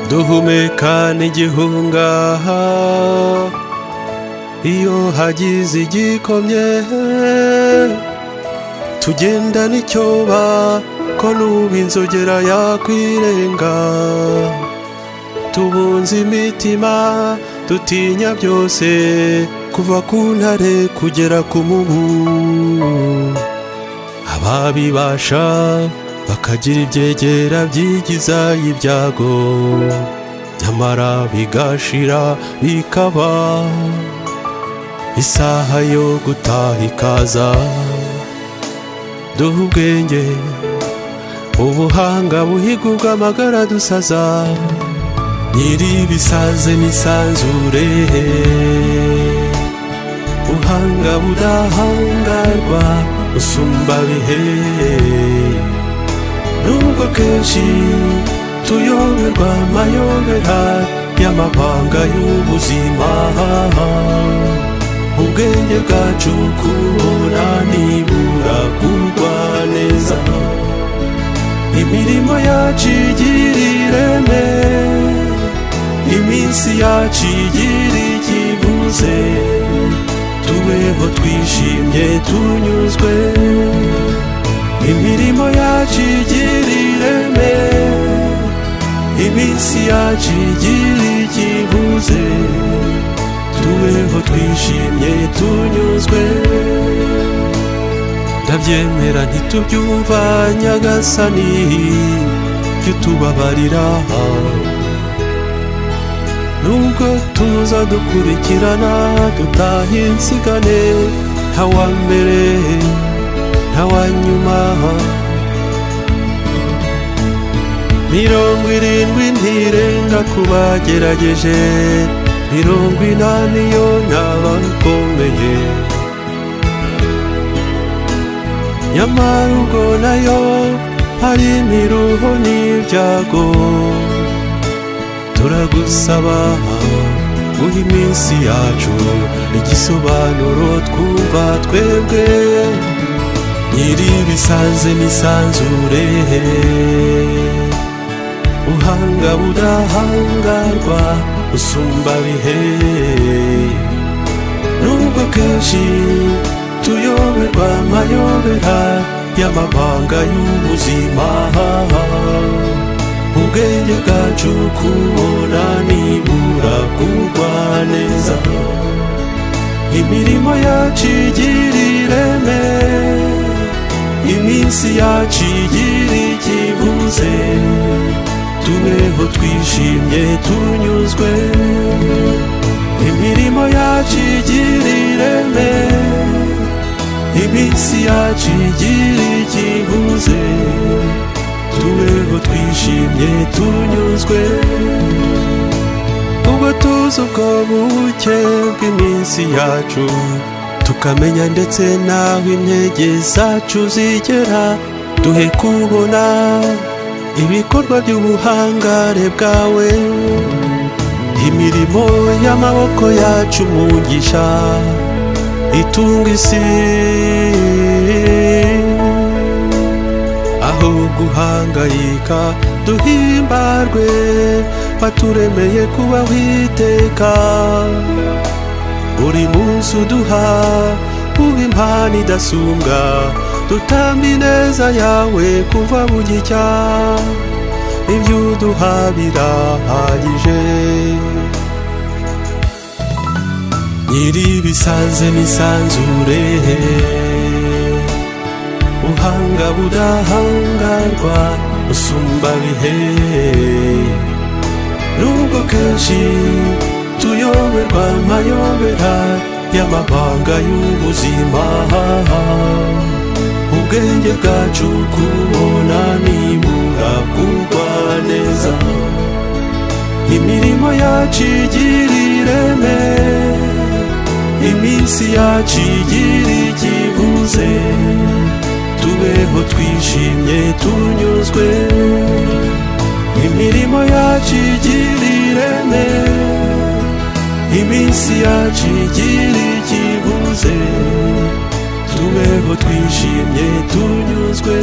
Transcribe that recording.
duhumeka n'igihunga iyo hagize igikomye, tugenda n'icyoba ko n'ubu inzogera yakwirenga, tubunze imitima dutinya byose kuva ku ntare kugera ku mubu. Ababibasha bakagira ibyegera byigiza ibyago, nyamara bigashira bikaba isaha yo gutaha ikaza. Duha ubwenge ubuhanga buhiga ubw'amagara dusaza, nyiri bisaze n'isanzure, buhanga budahangarwa usumba bihe. Nubwo kenshi tuyoberwa amayobera y'amabanga y'ubuzima, ubwenge bwacu kubona nibura kugwa neza. Imirimo yacu igira ireme, iminsi yacu igira ikivuze, tubeho twishimye tunyuzwe. Imirimo yacu igira ireme, iminsi yacu igira ikivuze, tubeho twishimye tunyuzwe. Ndabyemera ntitubyumva Nyagasani, jya utubabarira. Nubwo tuza dukurikirana dutaha insigane, nta wa mbere nta wa nyuma. 70 ntirenga kubagerageje, 80 yo n'abakomeye. Nyamara ubwo nayo hari imiruho n'ibyago, turagusaba guha iminsi yacu igisobanuro twumva twebwe. Nyiri bisaze n'isanzure, buhanga budahangarwa usumba bihe. Nubwo kenshi tuyoberwa amayobera y'amabanga y'ubuzima, ubwenge bwacu kubona nibura kugwa neza. Imirimo yacu igira ireme, iminsi yacu igira ikivuze, tubeho twishimye tunyuzwe. Imirimo yacu igira ireme, iminsi yacu igira ikivuze, tubeho twishimye tunyuzwe. Ubwo tuzi ubwo buke bw'iminsi yacu, tukamenya ndetse n'aho intege zacu zigera, duhe kubona ibikorwa by'ubuhangare bwawe. Imirimo y'amaboko yacu umugisha, itunga isi. Aho guhangayika duhimbarwe, waturemeye kubaho iteka. Buri munsi uduha uba impano idasumbwa, dutamba ineza yawe kuva bugicya. Ibyo uduha birahagije. Nyiri bisaze n'isanzure, buhanga budahangarwa usumba bihe. Nubwo kenshi tuyoberwa amayobera y'amabanga y'ubuzima, ubwenge bwacu kubona nibura kugwa neza. Imirimo yacu igira ireme, iminsi yacu igira ikivuze, tubeho twishimye tunyuzwe. Imirimo yacu igira ireme, iminsi yacu igira ikivuze, tubeho twishimye tunyuzwe.